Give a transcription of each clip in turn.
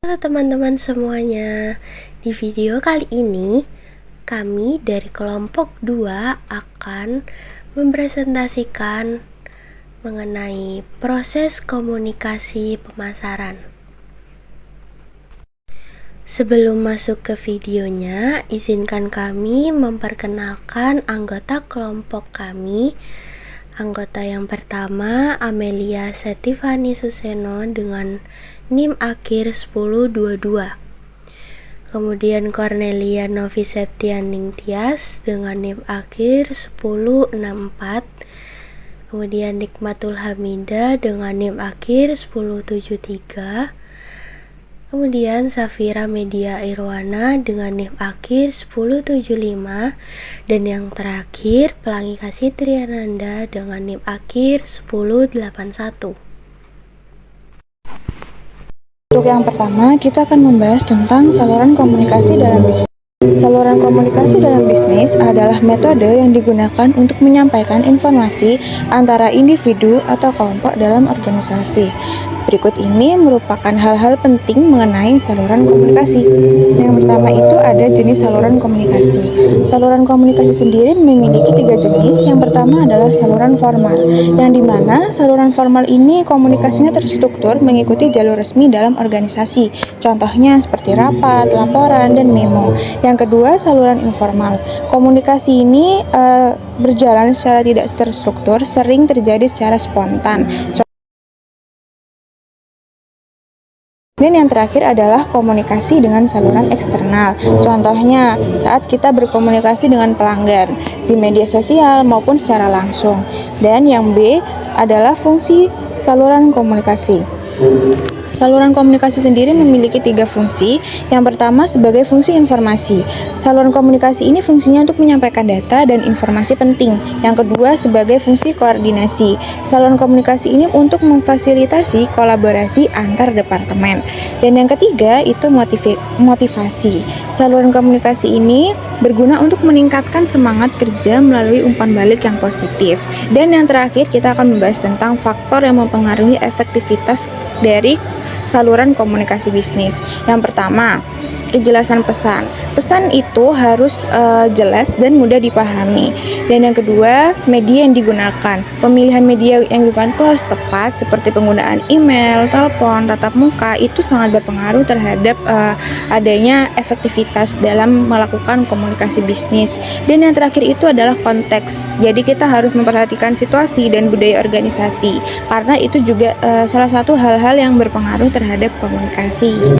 Halo teman-teman semuanya. Di video kali ini kami dari kelompok 2 akan mempresentasikan mengenai proses komunikasi pemasaran. Sebelum masuk ke videonya, izinkan kami memperkenalkan anggota kelompok kami. Anggota yang pertama, Amelia Setifani Suseno dengan NIM akhir 1022. Kemudian Cornelia Novi Septianing Tias dengan NIM akhir 1064. Kemudian Nikmatul Hamida dengan NIM akhir 1073. Kemudian Safira Media Irwana dengan NIM akhir 1075. Dan yang terakhir Pelangi Kasih Triananda dengan NIM akhir 1081. Untuk yang pertama, kita akan membahas tentang saluran komunikasi dalam bisnis. Saluran komunikasi dalam bisnis adalah metode yang digunakan untuk menyampaikan informasi antara individu atau kelompok dalam organisasi. Berikut ini merupakan hal-hal penting mengenai saluran komunikasi. Yang pertama itu ada jenis saluran komunikasi. Saluran komunikasi sendiri memiliki 3 jenis. Yang pertama adalah saluran formal, yang dimana saluran formal ini komunikasinya terstruktur mengikuti jalur resmi dalam organisasi. Contohnya seperti rapat, laporan, dan memo. Yang kedua, saluran informal. Komunikasi ini berjalan secara tidak terstruktur, sering terjadi secara spontan. Dan yang terakhir adalah komunikasi dengan saluran eksternal. Contohnya, saat kita berkomunikasi dengan pelanggan di media sosial maupun secara langsung. Dan yang B adalah fungsi saluran komunikasi. Saluran komunikasi sendiri memiliki 3 fungsi. Yang pertama sebagai fungsi informasi. Saluran komunikasi ini fungsinya untuk menyampaikan data dan informasi penting. Yang kedua sebagai fungsi koordinasi. Saluran komunikasi ini untuk memfasilitasi kolaborasi antar departemen. Dan yang ketiga itu motivasi. Saluran komunikasi ini berguna untuk meningkatkan semangat kerja melalui umpan balik yang positif. Dan yang terakhir kita akan membahas tentang faktor yang mempengaruhi efektivitas dari saluran komunikasi bisnis. Yang pertama, kejelasan pesan. Pesan itu harus jelas dan mudah dipahami. Dan yang kedua, media yang digunakan. Pemilihan media yang digunakan itu harus tepat, seperti penggunaan email, telepon, tatap muka, itu sangat berpengaruh terhadap adanya efektivitas dalam melakukan komunikasi bisnis. Dan yang terakhir itu adalah konteks. Jadi kita harus memperhatikan situasi dan budaya organisasi, karena itu juga salah satu hal-hal yang berpengaruh terhadap komunikasi.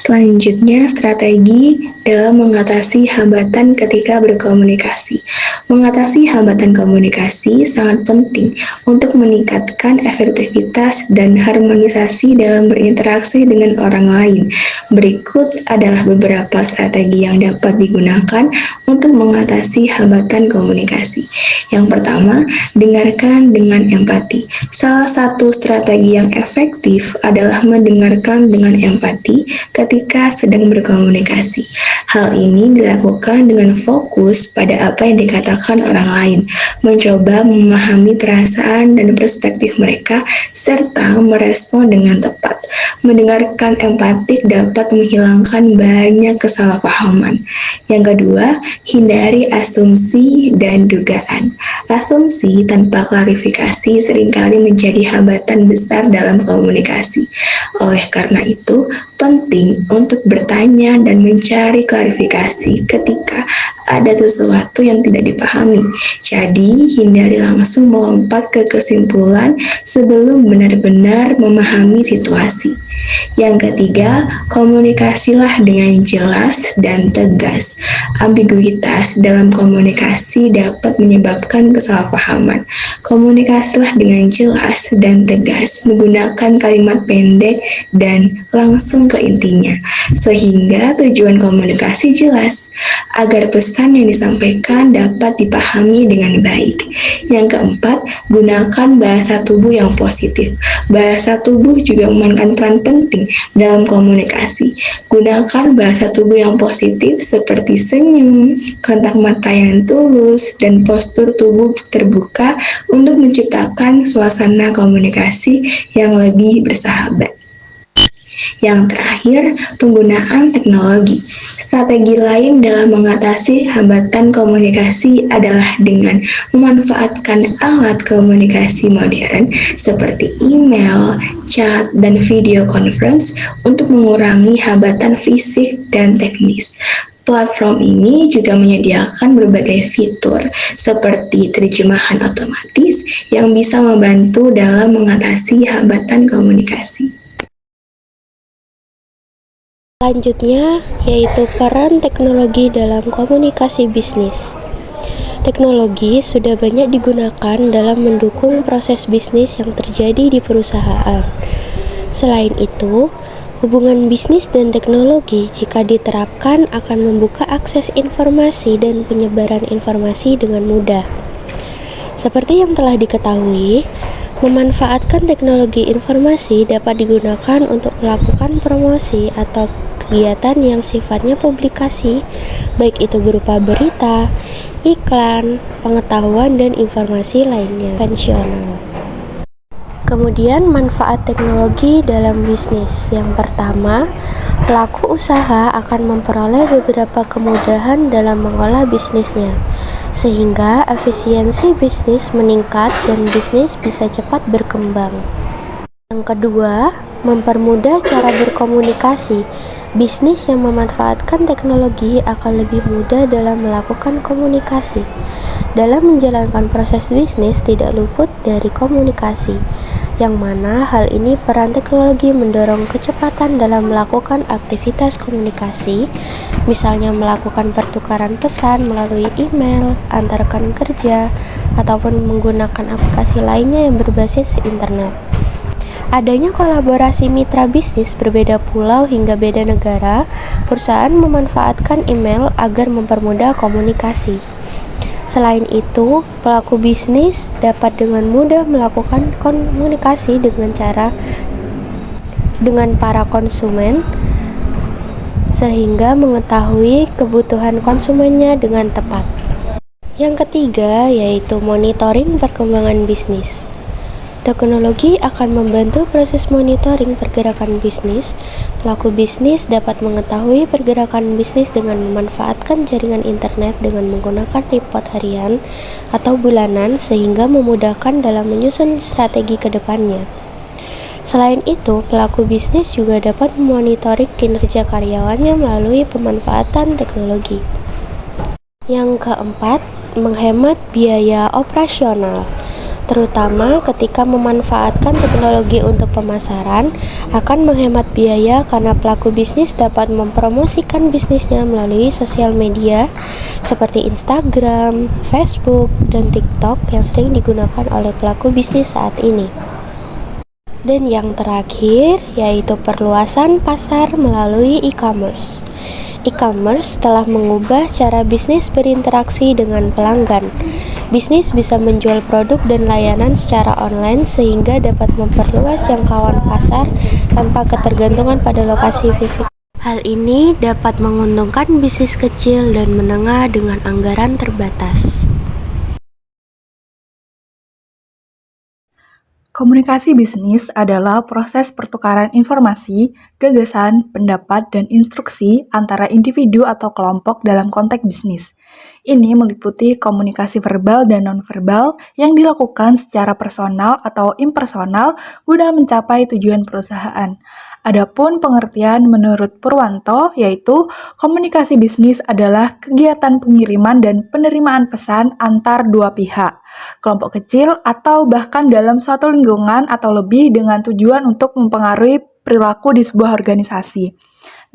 Selanjutnya, strategi dalam mengatasi hambatan ketika berkomunikasi. Mengatasi hambatan komunikasi sangat penting untuk meningkatkan efektivitas dan harmonisasi dalam berinteraksi dengan orang lain. Berikut adalah beberapa strategi yang dapat digunakan untuk mengatasi hambatan komunikasi. Yang pertama, dengarkan dengan empati. Salah satu strategi yang efektif adalah mendengarkan dengan empati ketika sedang berkomunikasi. Hal ini dilakukan dengan fokus pada apa yang dikatakan orang lain, mencoba memahami perasaan dan perspektif mereka, serta merespon dengan tepat. Mendengarkan empatik dapat menghilangkan banyak kesalahpahaman. Yang kedua, hindari asumsi dan dugaan. Asumsi tanpa klarifikasi seringkali menjadi hambatan besar dalam komunikasi. Oleh karena itu, penting untuk bertanya dan mencari klarifikasi ketika ada sesuatu yang tidak dipahami. Jadi, hindari langsung melompat ke kesimpulan sebelum benar-benar memahami situasi. Yang ketiga, komunikasilah dengan jelas dan tegas. Ambiguitas dalam komunikasi dapat menyebabkan kesalahpahaman. Komunikasilah dengan jelas dan tegas, menggunakan kalimat pendek dan langsung ke intinya, sehingga tujuan komunikasi jelas, agar pesan yang disampaikan dapat dipahami dengan baik. Yang keempat, gunakan bahasa tubuh yang positif. Bahasa tubuh juga memainkan peran penting dalam komunikasi. Gunakan bahasa tubuh yang positif seperti senyum, kontak mata yang tulus, dan postur tubuh terbuka untuk menciptakan suasana komunikasi yang lebih bersahabat. Yang terakhir, penggunaan teknologi. Strategi lain dalam mengatasi hambatan komunikasi adalah dengan memanfaatkan alat komunikasi modern seperti email, chat, dan video conference untuk mengurangi hambatan fisik dan teknis. Platform ini juga menyediakan berbagai fitur seperti terjemahan otomatis yang bisa membantu dalam mengatasi hambatan komunikasi. Selanjutnya, yaitu peran teknologi dalam komunikasi bisnis. Teknologi sudah banyak digunakan dalam mendukung proses bisnis yang terjadi di perusahaan. Selain itu, hubungan bisnis dan teknologi jika diterapkan akan membuka akses informasi dan penyebaran informasi dengan mudah. Seperti yang telah diketahui, memanfaatkan teknologi informasi dapat digunakan untuk melakukan promosi atau kegiatan yang sifatnya publikasi, baik itu berupa berita, iklan, pengetahuan, dan informasi lainnya konvensional. Kemudian manfaat teknologi dalam bisnis. Yang pertama, pelaku usaha akan memperoleh beberapa kemudahan dalam mengolah bisnisnya, sehingga efisiensi bisnis meningkat dan bisnis bisa cepat berkembang. Yang kedua, mempermudah cara berkomunikasi. Bisnis yang memanfaatkan teknologi akan lebih mudah dalam melakukan komunikasi. Dalam menjalankan proses bisnis tidak luput dari komunikasi, yang mana hal ini peran teknologi mendorong kecepatan dalam melakukan aktivitas komunikasi, misalnya melakukan pertukaran pesan melalui email, antar rekan kerja, ataupun menggunakan aplikasi lainnya yang berbasis internet. Adanya kolaborasi mitra bisnis berbeda pulau hingga beda negara, perusahaan memanfaatkan email agar mempermudah komunikasi. Selain itu, pelaku bisnis dapat dengan mudah melakukan komunikasi dengan para konsumen, sehingga mengetahui kebutuhan konsumennya dengan tepat. Yang ketiga, yaitu monitoring perkembangan bisnis. Teknologi akan membantu proses monitoring pergerakan bisnis. Pelaku bisnis dapat mengetahui pergerakan bisnis dengan memanfaatkan jaringan internet dengan menggunakan report harian atau bulanan, sehingga memudahkan dalam menyusun strategi ke depannya. Selain itu, pelaku bisnis juga dapat memonitoring kinerja karyawannya melalui pemanfaatan teknologi. Yang keempat, menghemat biaya operasional. Terutama ketika memanfaatkan teknologi untuk pemasaran, akan menghemat biaya karena pelaku bisnis dapat mempromosikan bisnisnya melalui sosial media seperti Instagram, Facebook, dan TikTok yang sering digunakan oleh pelaku bisnis saat ini. Dan yang terakhir, yaitu perluasan pasar melalui e-commerce. E-commerce telah mengubah cara bisnis berinteraksi dengan pelanggan. Bisnis bisa menjual produk dan layanan secara online sehingga dapat memperluas jangkauan pasar tanpa ketergantungan pada lokasi fisik. Hal ini dapat menguntungkan bisnis kecil dan menengah dengan anggaran terbatas. Komunikasi bisnis adalah proses pertukaran informasi, gagasan, pendapat, dan instruksi antara individu atau kelompok dalam konteks bisnis. Ini meliputi komunikasi verbal dan nonverbal yang dilakukan secara personal atau impersonal guna mencapai tujuan perusahaan. Adapun pengertian menurut Purwanto, yaitu komunikasi bisnis adalah kegiatan pengiriman dan penerimaan pesan antar dua pihak, kelompok kecil, atau bahkan dalam suatu lingkungan atau lebih dengan tujuan untuk mempengaruhi perilaku di sebuah organisasi.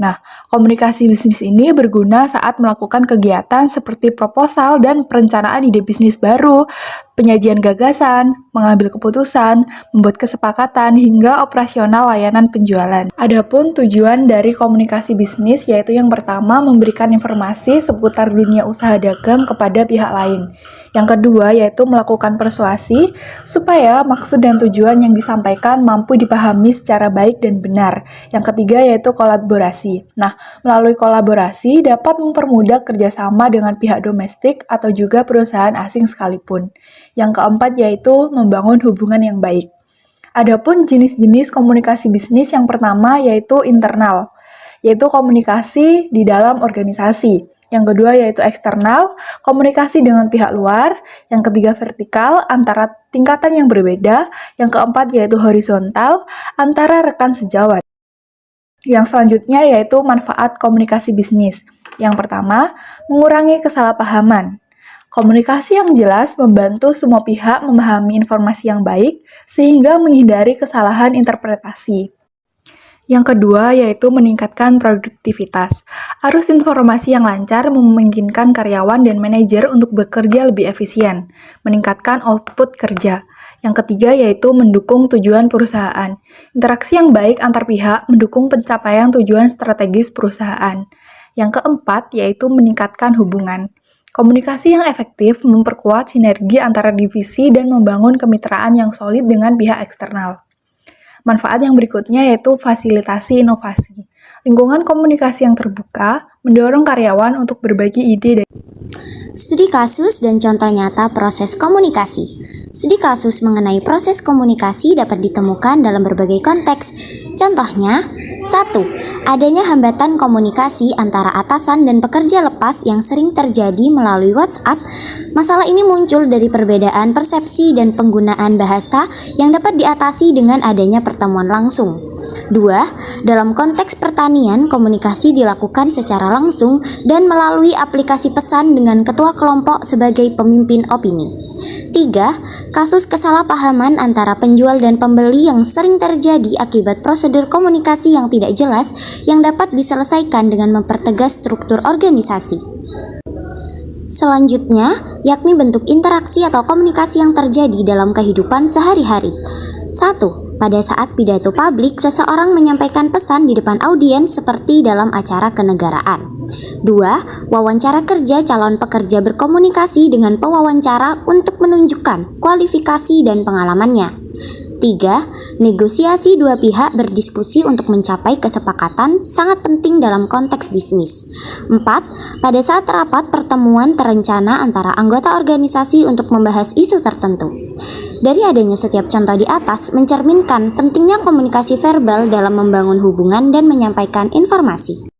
Nah, komunikasi bisnis ini berguna saat melakukan kegiatan seperti proposal dan perencanaan ide bisnis baru, penyajian gagasan, mengambil keputusan, membuat kesepakatan, hingga operasional layanan penjualan. Adapun tujuan dari komunikasi bisnis yaitu yang pertama, memberikan informasi seputar dunia usaha dagang kepada pihak lain. Yang kedua, yaitu melakukan persuasi supaya maksud dan tujuan yang disampaikan mampu dipahami secara baik dan benar. Yang ketiga, yaitu kolaborasi. Nah, melalui kolaborasi dapat mempermudah kerjasama dengan pihak domestik atau juga perusahaan asing sekalipun. Yang keempat, yaitu membangun hubungan yang baik. Adapun jenis-jenis komunikasi bisnis yang pertama yaitu internal, yaitu komunikasi di dalam organisasi. Yang kedua yaitu eksternal, komunikasi dengan pihak luar. Yang ketiga vertikal, antara tingkatan yang berbeda. Yang keempat yaitu horizontal, antara rekan sejawat. Yang selanjutnya yaitu manfaat komunikasi bisnis. Yang pertama, mengurangi kesalahpahaman. Komunikasi yang jelas membantu semua pihak memahami informasi yang baik sehingga menghindari kesalahan interpretasi. Yang kedua yaitu meningkatkan produktivitas. Arus informasi yang lancar memungkinkan karyawan dan manajer untuk bekerja lebih efisien, meningkatkan output kerja. Yang ketiga yaitu mendukung tujuan perusahaan. Interaksi yang baik antar pihak mendukung pencapaian tujuan strategis perusahaan. Yang keempat yaitu meningkatkan hubungan. Komunikasi yang efektif memperkuat sinergi antara divisi dan membangun kemitraan yang solid dengan pihak eksternal. Manfaat yang berikutnya yaitu fasilitasi inovasi. Lingkungan komunikasi yang terbuka mendorong karyawan untuk berbagi ide dan Studi kasus dan contoh nyata proses komunikasi. Studi kasus mengenai proses komunikasi dapat ditemukan dalam berbagai konteks. Contohnya, 1. Adanya hambatan komunikasi antara atasan dan pekerja lepas yang sering terjadi melalui WhatsApp. Masalah ini muncul dari perbedaan persepsi dan penggunaan bahasa yang dapat diatasi dengan adanya pertemuan langsung. 2. Dalam konteks pertanian, komunikasi dilakukan secara langsung dan melalui aplikasi pesan dengan ketua kelompok sebagai pemimpin opini. 3. Kasus kesalahpahaman antara penjual dan pembeli yang sering terjadi akibat prosedur komunikasi yang tidak jelas yang dapat diselesaikan dengan mempertegas struktur organisasi. Selanjutnya, yakni bentuk interaksi atau komunikasi yang terjadi dalam kehidupan sehari-hari. 1. Pada saat pidato publik, seseorang menyampaikan pesan di depan audiens seperti dalam acara kenegaraan. 2. Wawancara kerja, calon pekerja berkomunikasi dengan pewawancara untuk menunjukkan kualifikasi dan pengalamannya. 3. Negosiasi dua pihak berdiskusi untuk mencapai kesepakatan sangat penting dalam konteks bisnis. 4. Pada saat rapat pertemuan terencana antara anggota organisasi untuk membahas isu tertentu. Dari adanya setiap contoh di atas mencerminkan pentingnya komunikasi verbal dalam membangun hubungan dan menyampaikan informasi.